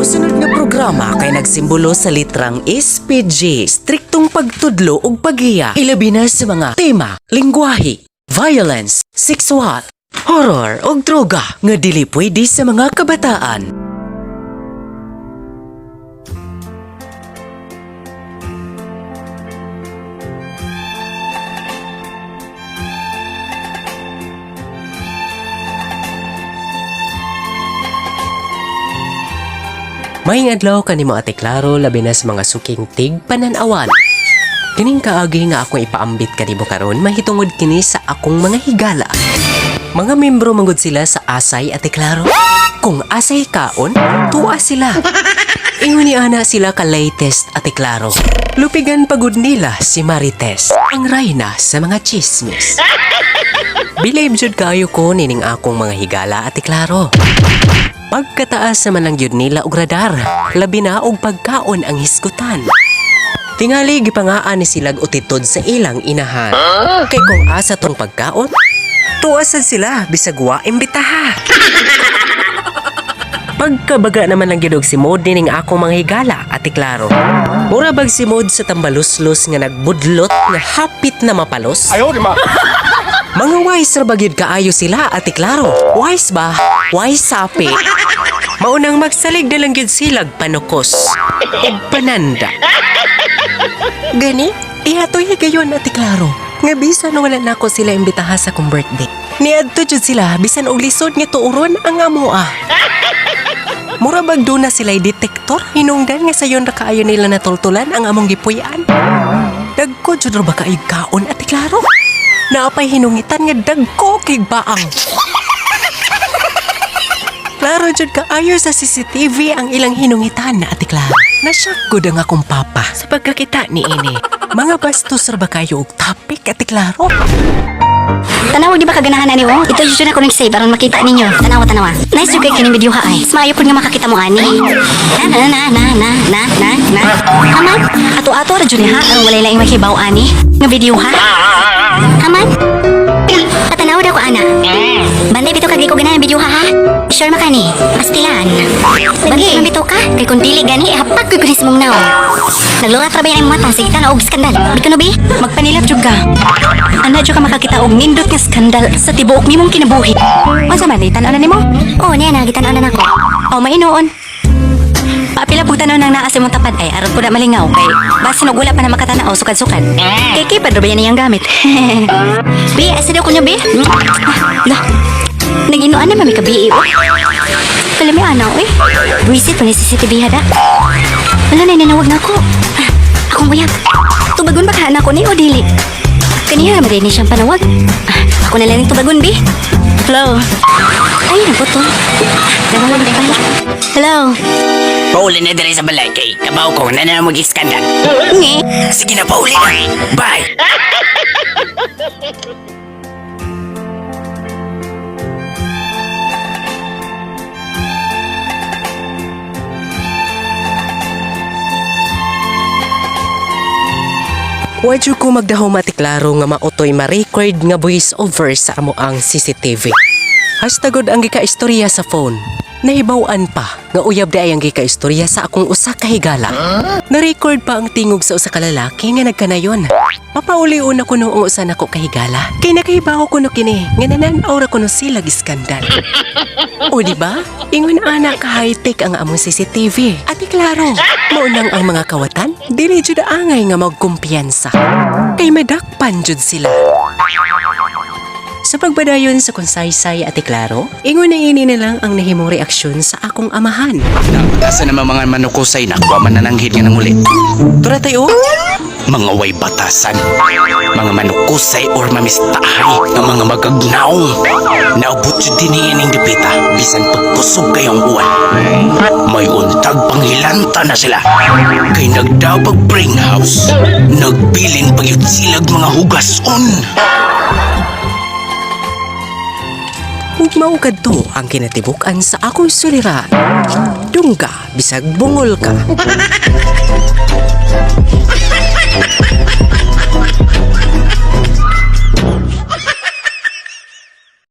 Amo sunod nga programa kay nagsimbolo sa litrang SPG, striktong pagtudlo ug paghiya. Ilabi na sa mga tema, lingwahe, violence, sexual, horror ug droga nga dili pwede sa mga kabataan. Maayong adlaw kanimo Ate Claro, labi na sa mga suking tig pananawan. Kining kaagi nga akong ipaambit kanimo karon mahitungod kini sa akong mga higala. Mga membro manggod sila sa Asay, Ate Claro. Kung Asay kaon, tuwa sila. Ingon ni ana sila ka latest, Ate Claro. Lupigan pagud nila si Marites, ang rayna sa mga chismis. Believe jud kayo ko nining akong mga higala, Ate Claro. Pagkataas naman lang yun nila og radar, labi na og pagkaon ang hisgutan. Tingali gipangaan ni silag utitod sa ilang inahan. Kay kung asa tong pagkaon, tuwasan sila bisag wa imbitaha. Pagkabaga naman lang yun og si Mod ning akong mga higala, Ate Claro. Mura bag si Mod sa tambaluslos nga nagbudlot nga hapit na mapalos. Ayaw, di ma! Mga wise ra bagyod kaayo sila, Ate Claro. Wise ba? Wise sapi. Maunang magsalig na lang yun silag panukos. Ug pananda. Gani? Ihatoy gayon, Ate Claro. Nga bisan wala na ako sila imbitaha sa kong birthday. Niadto jud sila bisan og lisod nga tuuron ang amoa. Mura bag do na sila'y detektor. Hinungdan nga sayon ra kaayo nila natultulan ang among gipuy-an. Dagko jud ra ba kaayog kaon, Ate Claro? Naapay hinungitan nga dagko kay baang. Klaro jud kaayo sa CCTV ang ilang hinungitan na, Ate Claro. Nasyak gud ang akong papa sa pagkakita ni ini. Mga bastos ra ba kayo og topic, Ate Claro? Tanaw, di ba kaganahan ani o? Ito yun ako nag-save aron makita ninyo. Tanawa. Nice yung kay kining video ha ay. Smayo po nga makakita mo ani. Na. Aman, ato-ato ra jud ha. Ang walay laing makibaw ani. Nga video ha. Aman. Patanaw daw ko ana. Banday bitaw kagi ko ganahan video ha. Sure makani. Pastilan. Bagi man bitaw ka. Kay kun dili gani hapag ko kunis mong naw. Naglungat ra ba yan mata sige ta na og skandal. Bika no bi? Magpanilap jud ka. Ana jud ka makakita og nindot nga skandal sa tibuok nimong kinabuhi. Unsa man tan-aw na nimo? Oh, niya na gitan-aw na nako. Oh, mainuon. Paapila po tanaw nang naa sa imong tapad ay aron ko na malingaw kay basin og wala pa na makatanaw sukad-sukad. Kay kipad ra ba yan iyang gamit? Bi, asa daw ko niya bi? Lah. Nag-inuan na mami kabii o. Kalami anaw eh. Visit pa ni CCTV hada. Wala na ninawag na ako. Akong bayag. Tubagon ba ka anak ko ni o dili? Kaniya naman rin siyang panawag. Ako na lang tubagon, bi. Hello. Ay, naku to. Nawala na tayo. Hello. Pauli na diri sa balay kay kabaw ko na mag-iskandal. Nge. Sige na, pauli na. Bye. Wadyo ko magdahom, Ate Claro, nga maotoy ma-record nga voice over sa amo ang CCTV. Hashtagod ang gika-istorya sa phone. Nahibawan pa nga uyab di ay ang gika-istorya sa akong usa ka higala. Na-record pa ang tingog sa usa ka lalaki nga nagkanayon. Papauli-un ako noong usa nako kahigala. Kay nakahibaw ko no kini nga nananaw ra ko no sila giskandal. O di ba? Ingon ana ka high-tech ang among CCTV. Ate Claro, maunang ang mga kawatan dili jud angay nga magkumpiyansa. Kay madakpan jud sila. Sa pagbadayon sa konsaysay, Ate Claro, ingon na ini na lang ang nahimong reaksyon sa akong amahan. Asa naman mga manukusay na kuha man nananghid nga nang uli. Tura tayo? Mga way batasan. Mga manukusay or mamistahay ng mga magagnaw. Naabot yun din ining dipita. Bisan pagkusog kayong uwan. May untag panghilanta na sila. Kay nagdabag brain house. Nagbilin pagyut silag mga hugason. Ug mao kadto ang kinatibukan sa akong suliran. Dungga bisag bungol ka.